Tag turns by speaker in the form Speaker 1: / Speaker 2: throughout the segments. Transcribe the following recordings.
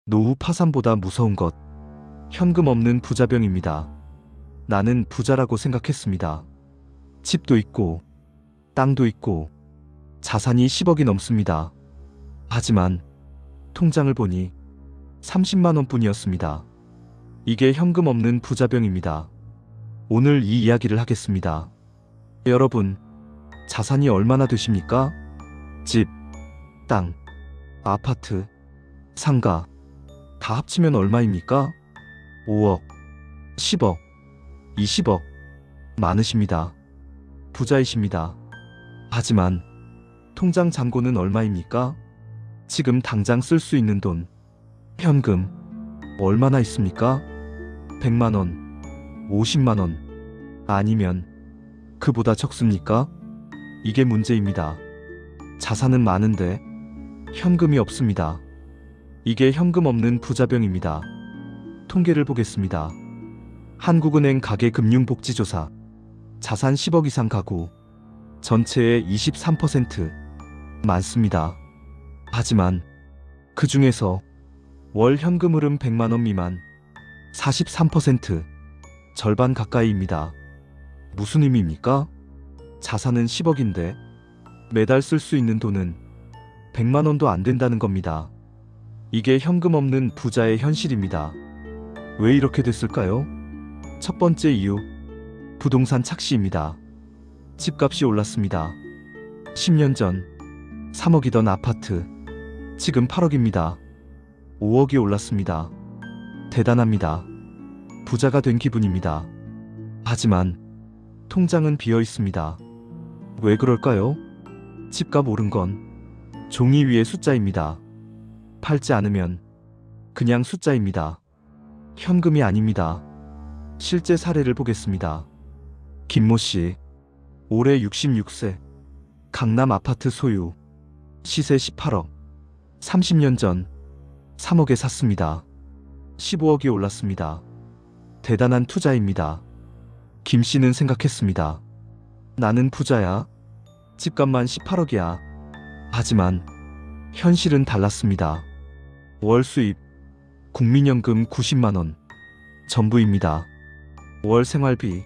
Speaker 1: 노후 파산보다 무서운 것, 현금 없는 부자병입니다. 나는 부자라고 생각했습니다. 집도 있고, 땅도 있고, 자산이 10억이 넘습니다. 하지만 통장을 보니 30만 원뿐이었습니다. 이게 현금 없는 부자병입니다. 오늘 이 이야기를 하겠습니다. 여러분, 자산이 얼마나 되십니까? 집, 땅, 아파트, 상가 다 합치면 얼마입니까? 5억, 10억, 20억 많으십니다. 부자이십니다. 하지만 통장 잔고는 얼마입니까? 지금 당장 쓸 수 있는 돈, 현금 얼마나 있습니까? 100만 원, 50만 원 아니면 그보다 적습니까? 이게 문제입니다. 자산은 많은데 현금이 없습니다. 이게 현금 없는 부자병입니다. 통계를 보겠습니다. 한국은행 가계금융복지조사 자산 10억 이상 가구 전체의 23% 많습니다. 하지만 그 중에서 월 현금 흐름 100만 원 미만 43% 절반 가까이입니다. 무슨 의미입니까? 자산은 10억인데 매달 쓸 수 있는 돈은 100만 원도 안 된다는 겁니다. 이게 현금 없는 부자의 현실입니다. 왜 이렇게 됐을까요? 첫 번째 이유, 부동산 착시입니다. 집값이 올랐습니다. 10년 전 3억이던 아파트, 지금 8억입니다. 5억이 올랐습니다. 대단합니다. 부자가 된 기분입니다. 하지만 통장은 비어 있습니다. 왜 그럴까요? 집값 오른 건 종이 위의 숫자입니다. 팔지 않으면 그냥 숫자입니다. 현금이 아닙니다. 실제 사례를 보겠습니다. 김모 씨, 올해 66세, 강남 아파트 소유, 시세 18억, 30년 전 3억에 샀습니다. 15억이 올랐습니다. 대단한 투자입니다. 김 씨는 생각했습니다. 나는 부자야. 집값만 18억이야. 하지만 현실은 달랐습니다. 월 수입, 국민연금 90만 원, 전부입니다. 월 생활비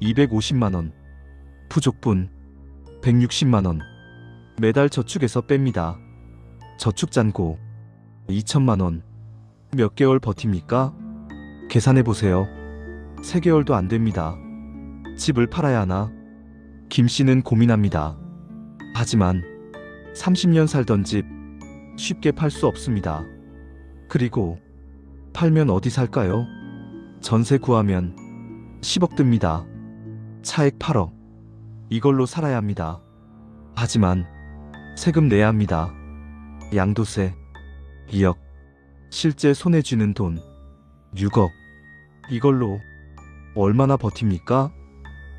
Speaker 1: 250만 원, 부족분 160만 원, 매달 저축해서 뺍니다. 저축 잔고 2천만 원, 몇 개월 버팁니까? 계산해 보세요. 3개월도 안 됩니다. 집을 팔아야 하나? 김 씨는 고민합니다. 하지만 30년 살던 집 쉽게 팔 수 없습니다. 그리고 팔면 어디 살까요? 전세 구하면 10억 듭니다. 차액 8억. 이걸로 살아야 합니다. 하지만 세금 내야 합니다. 양도세 2억. 실제 손에 쥐는 돈 6억. 이걸로 얼마나 버팁니까?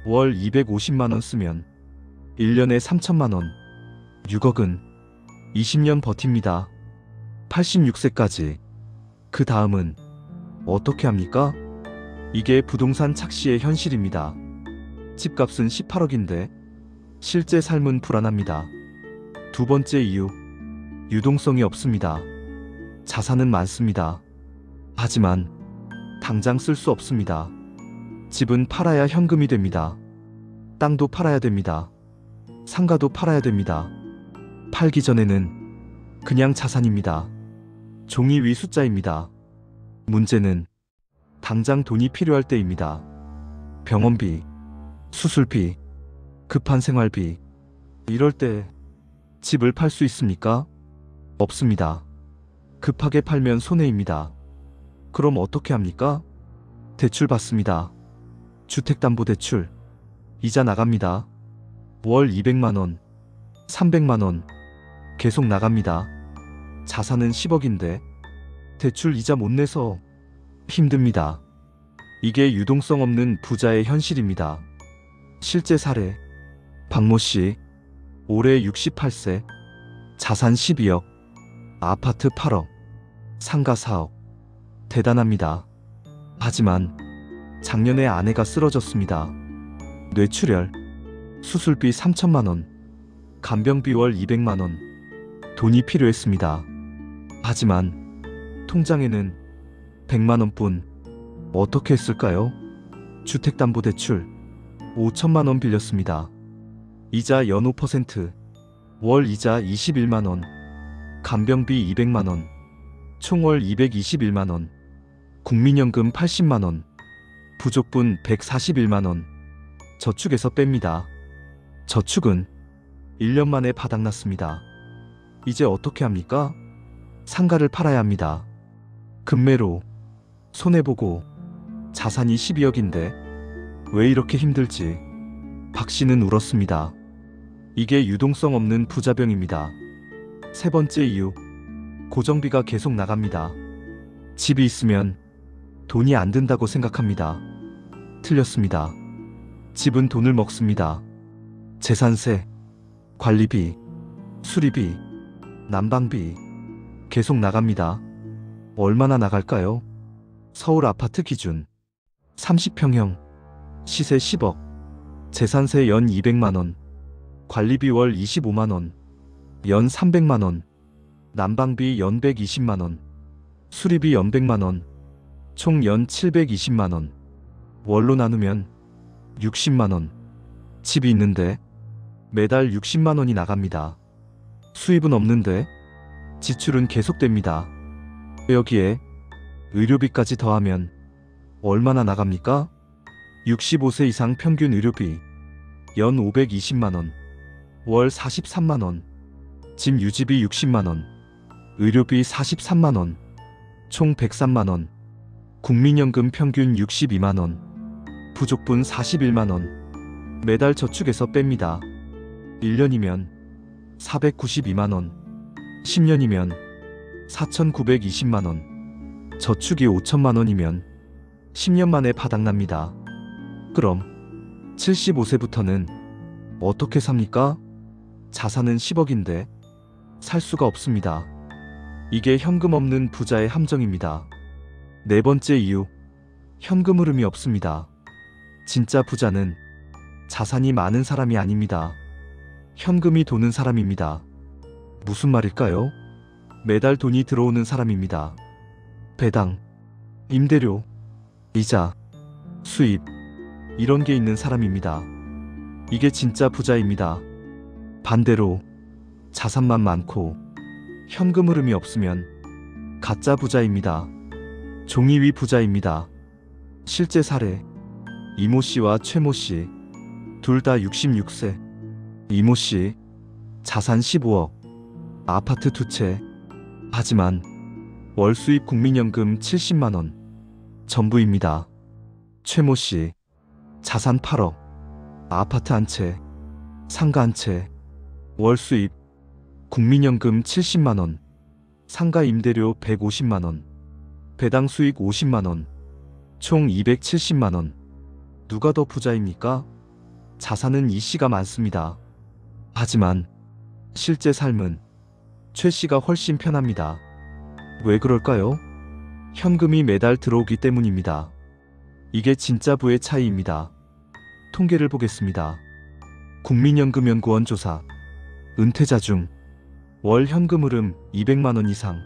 Speaker 1: 월 250만 원 쓰면 1년에 3천만 원. 6억은 20년 버팁니다. 86세까지. 그 다음은 어떻게 합니까? 이게 부동산 착시의 현실입니다. 집값은 18억인데 실제 삶은 불안합니다. 두 번째 이유, 유동성이 없습니다. 자산은 많습니다. 하지만 당장 쓸 수 없습니다. 집은 팔아야 현금이 됩니다. 땅도 팔아야 됩니다. 상가도 팔아야 됩니다. 팔기 전에는 그냥 자산입니다. 종이 위 숫자입니다. 문제는 당장 돈이 필요할 때입니다. 병원비, 수술비, 급한 생활비. 이럴 때 집을 팔 수 있습니까? 없습니다. 급하게 팔면 손해입니다. 그럼 어떻게 합니까? 대출 받습니다. 주택담보대출. 이자 나갑니다. 월 200만 원, 300만 원. 계속 나갑니다. 자산은 10억인데 대출 이자 못 내서 힘듭니다. 이게 유동성 없는 부자의 현실입니다. 실제 사례. 박모 씨, 올해 68세, 자산 12억, 아파트 8억, 상가 4억. 대단합니다. 하지만 작년에 아내가 쓰러졌습니다. 뇌출혈, 수술비 3천만 원, 간병비 월 200만 원. 돈이 필요했습니다. 하지만 통장에는 100만 원뿐. 어떻게 했을까요? 주택담보대출 5천만 원 빌렸습니다. 이자 연 5%, 월 이자 21만 원, 간병비 200만 원, 총월 221만 원, 국민연금 80만 원, 부족분 141만 원, 저축에서 뺍니다. 저축은 1년 만에 바닥났습니다. 이제 어떻게 합니까? 상가를 팔아야 합니다. 급매로 손해보고 자산이 12억인데 왜 이렇게 힘들지? 박 씨는 울었습니다. 이게 유동성 없는 부자병입니다. 세 번째 이유, 고정비가 계속 나갑니다. 집이 있으면 돈이 안 든다고 생각합니다. 틀렸습니다. 집은 돈을 먹습니다. 재산세, 관리비, 수리비, 난방비 계속 나갑니다. 얼마나 나갈까요? 서울 아파트 기준 30평형 시세 10억, 재산세 연 200만 원, 관리비 월 25만 원, 연 300만 원, 난방비 연 120만 원, 수리비 연 100만 원, 총 연 720만 원. 월로 나누면 60만 원. 집이 있는데 매달 60만 원이 나갑니다. 수입은 없는데 지출은 계속됩니다. 여기에 의료비까지 더하면 얼마나 나갑니까? 65세 이상 평균 의료비 연 520만 원, 월 43만 원, 집 유지비 60만 원, 의료비 43만 원, 총 103만 원, 국민연금 평균 62만 원, 부족분 41만 원, 매달 저축에서 뺍니다. 1년이면 492만 원, 10년이면 4,920만 원, 저축이 5천만 원이면 10년 만에 바닥납니다. 그럼 75세부터는 어떻게 삽니까? 자산은 10억인데 살 수가 없습니다. 이게 현금 없는 부자의 함정입니다. 네 번째 이유, 현금 흐름이 없습니다. 진짜 부자는 자산이 많은 사람이 아닙니다. 현금이 도는 사람입니다. 무슨 말일까요? 매달 돈이 들어오는 사람입니다. 배당, 임대료, 이자, 수입, 이런 게 있는 사람입니다. 이게 진짜 부자입니다. 반대로 자산만 많고 현금 흐름이 없으면 가짜 부자입니다. 종이 위 부자입니다. 실제 사례, 이모 씨와 최모 씨, 둘 다 66세. 이모 씨, 자산 15억, 아파트 2채. 하지만 월 수입 국민연금 70만 원, 전부입니다. 최모 씨, 자산 8억, 아파트 1채, 상가 1채, 월 수입 국민연금 70만 원, 상가 임대료 150만 원, 배당 수익 50만 원, 총 270만 원. 누가 더 부자입니까? 자산은 이 씨가 많습니다. 하지만 실제 삶은 최 씨가 훨씬 편합니다. 왜 그럴까요? 현금이 매달 들어오기 때문입니다. 이게 진짜 부의 차이입니다. 통계를 보겠습니다. 국민연금연구원 조사. 은퇴자 중 월 현금 흐름 200만 원 이상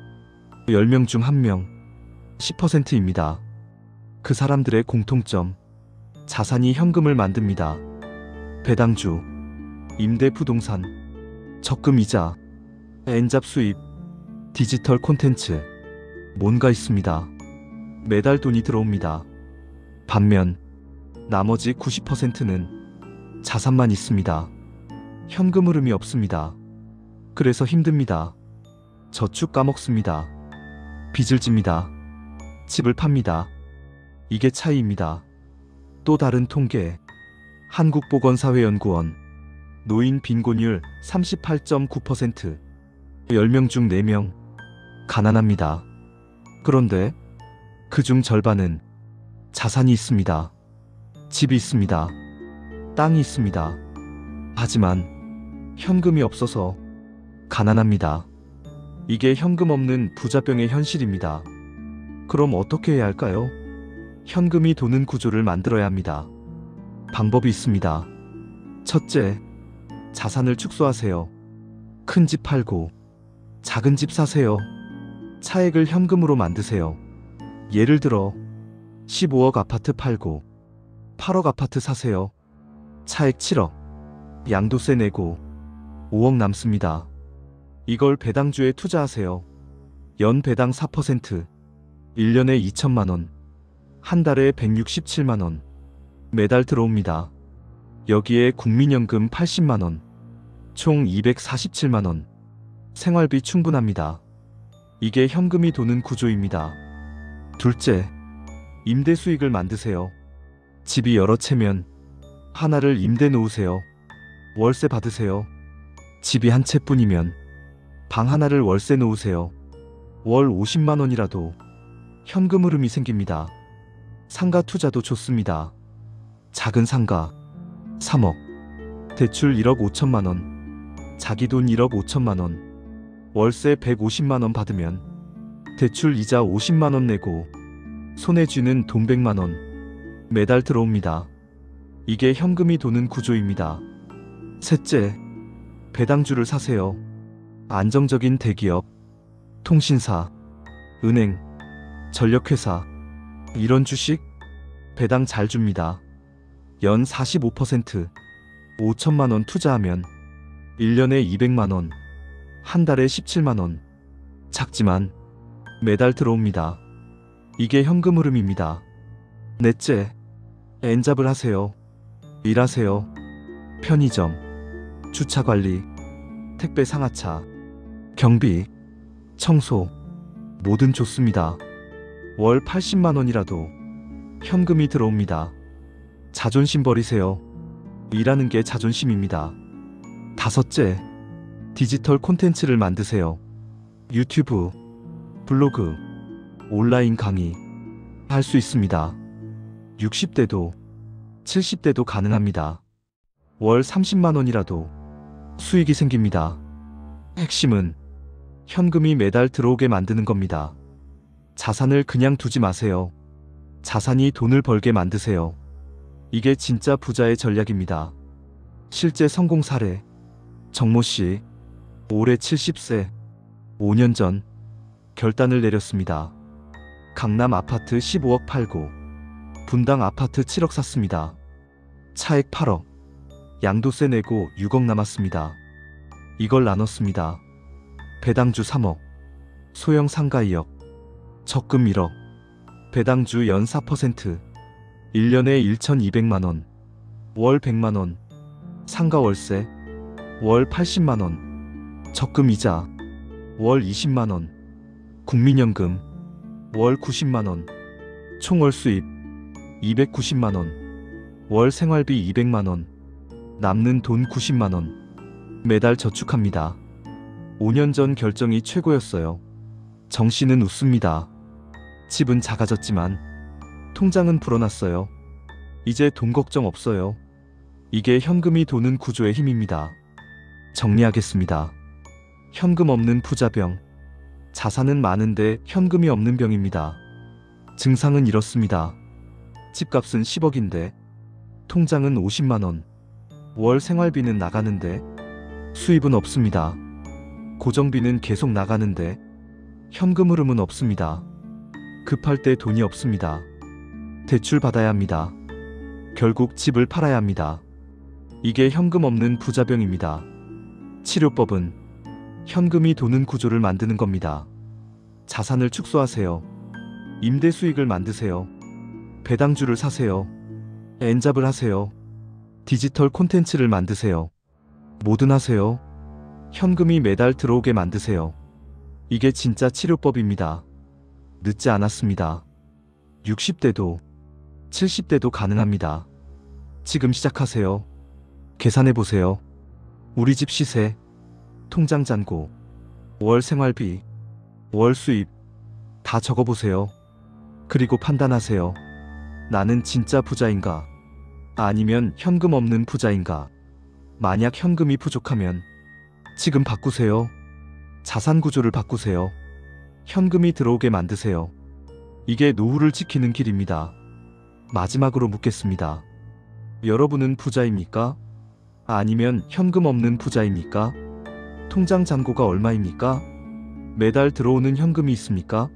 Speaker 1: 10명 중 1명 10%입니다. 그 사람들의 공통점, 자산이 현금을 만듭니다. 배당주, 임대 부동산, 적금 이자, 엔잡 수입, 디지털 콘텐츠, 뭔가 있습니다. 매달 돈이 들어옵니다. 반면 나머지 90%는 자산만 있습니다. 현금 흐름이 없습니다. 그래서 힘듭니다. 저축 까먹습니다. 빚을 집니다. 집을 팝니다. 이게 차이입니다. 또 다른 통계. 한국보건사회연구원. 노인 빈곤율 38.9%. 10명 중 4명. 가난합니다. 그런데 그중 절반은 자산이 있습니다. 집이 있습니다. 땅이 있습니다. 하지만 현금이 없어서 가난합니다. 이게 현금 없는 부자병의 현실입니다. 그럼 어떻게 해야 할까요? 현금이 도는 구조를 만들어야 합니다. 방법이 있습니다. 첫째, 자산을 축소하세요. 큰 집 팔고 작은 집 사세요. 차액을 현금으로 만드세요. 예를 들어 15억 아파트 팔고 8억 아파트 사세요. 차액 7억. 양도세 내고 5억 남습니다. 이걸 배당주에 투자하세요. 연 배당 4%. 1년에 2천만 원. 한 달에 167만 원. 매달 들어옵니다. 여기에 국민연금 80만 원. 총 247만 원. 생활비 충분합니다. 이게 현금이 도는 구조입니다. 둘째, 임대 수익을 만드세요. 집이 여러 채면 하나를 임대 놓으세요. 월세 받으세요. 집이 한 채뿐이면 방 하나를 월세 놓으세요. 월 50만 원이라도 현금 흐름이 생깁니다. 상가 투자도 좋습니다. 작은 상가 3억, 대출 1억 5천만 원, 자기 돈 1억 5천만 원, 월세 150만 원 받으면 대출 이자 50만 원 내고 손에 쥐는 돈 100만 원 매달 들어옵니다. 이게 현금이 도는 구조입니다. 셋째, 배당주를 사세요. 안정적인 대기업, 통신사, 은행, 전력회사, 이런 주식 배당 잘 줍니다. 연 45%, 5천만 원 투자하면 1년에 200만 원, 한 달에 17만 원. 작지만 매달 들어옵니다. 이게 현금 흐름입니다. 넷째, 엔잡을 하세요. 일하세요. 편의점, 주차관리, 택배 상하차, 경비, 청소, 뭐든 좋습니다. 월 80만 원이라도 현금이 들어옵니다. 자존심 버리세요. 일하는 게 자존심입니다. 다섯째, 디지털 콘텐츠를 만드세요. 유튜브, 블로그, 온라인 강의 할 수 있습니다. 60대도 70대도 가능합니다. 월 30만 원이라도 수익이 생깁니다. 핵심은 현금이 매달 들어오게 만드는 겁니다. 자산을 그냥 두지 마세요. 자산이 돈을 벌게 만드세요. 이게 진짜 부자의 전략입니다. 실제 성공 사례. 정모 씨, 올해 70세, 5년 전 결단을 내렸습니다. 강남 아파트 15억 팔고 분당 아파트 7억 샀습니다. 차액 8억, 양도세 내고 6억 남았습니다. 이걸 나눴습니다. 배당주 3억, 소형 상가 2억, 적금 1억, 배당주 연 4%, 1년에 1,200만 원, 월 100만 원, 상가 월세, 월 80만 원, 적금 이자, 월 20만 원, 국민연금, 월 90만 원, 총월 수입 290만 원, 월 생활비 200만 원, 남는 돈 90만 원, 매달 저축합니다. 5년 전 결정이 최고였어요. 정씨는 웃습니다. 집은 작아졌지만 통장은 불어났어요. 이제 돈 걱정 없어요. 이게 현금이 도는 구조의 힘입니다. 정리하겠습니다. 현금 없는 부자병. 자산은 많은데 현금이 없는 병입니다. 증상은 이렇습니다. 집값은 10억인데 통장은 50만 원. 월 생활비는 나가는데 수입은 없습니다. 고정비는 계속 나가는데 현금 흐름은 없습니다. 급할 때 돈이 없습니다. 대출 받아야 합니다. 결국 집을 팔아야 합니다. 이게 현금 없는 부자병입니다. 치료법은 현금이 도는 구조를 만드는 겁니다. 자산을 축소하세요. 임대 수익을 만드세요. 배당주를 사세요. 엔잡을 하세요. 디지털 콘텐츠를 만드세요. 뭐든 하세요. 현금이 매달 들어오게 만드세요. 이게 진짜 치료법입니다. 늦지 않았습니다. 60대도 70대도 가능합니다. 지금 시작하세요. 계산해보세요. 우리 집 시세, 통장 잔고, 월 생활비, 월 수입 다 적어보세요. 그리고 판단하세요. 나는 진짜 부자인가? 아니면 현금 없는 부자인가? 만약 현금이 부족하면 지금 바꾸세요. 자산 구조를 바꾸세요. 현금이 들어오게 만드세요. 이게 노후를 지키는 길입니다. 마지막으로 묻겠습니다. 여러분은 부자입니까? 아니면 현금 없는 부자입니까? 통장 잔고가 얼마입니까? 매달 들어오는 현금이 있습니까?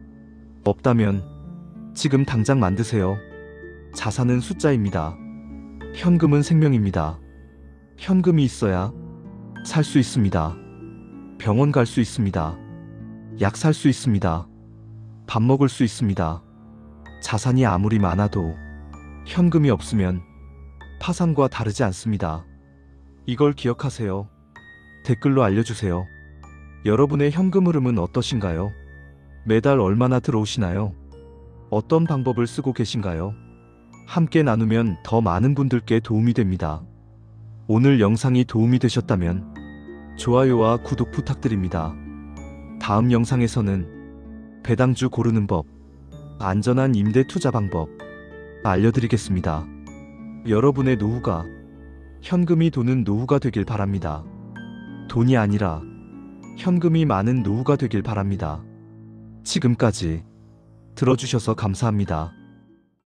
Speaker 1: 없다면 지금 당장 만드세요. 자산은 숫자입니다. 현금은 생명입니다. 현금이 있어야 살 수 있습니다. 병원 갈 수 있습니다. 약 살 수 있습니다. 밥 먹을 수 있습니다. 자산이 아무리 많아도 현금이 없으면 파산과 다르지 않습니다. 이걸 기억하세요. 댓글로 알려주세요. 여러분의 현금 흐름은 어떠신가요? 매달 얼마나 들어오시나요? 어떤 방법을 쓰고 계신가요? 함께 나누면 더 많은 분들께 도움이 됩니다. 오늘 영상이 도움이 되셨다면 좋아요와 구독 부탁드립니다. 다음 영상에서는 배당주 고르는 법, 안전한 임대 투자 방법 알려드리겠습니다. 여러분의 노후가 현금이 도는 노후가 되길 바랍니다. 돈이 아니라 현금이 많은 노후가 되길 바랍니다. 지금까지 들어주셔서 감사합니다.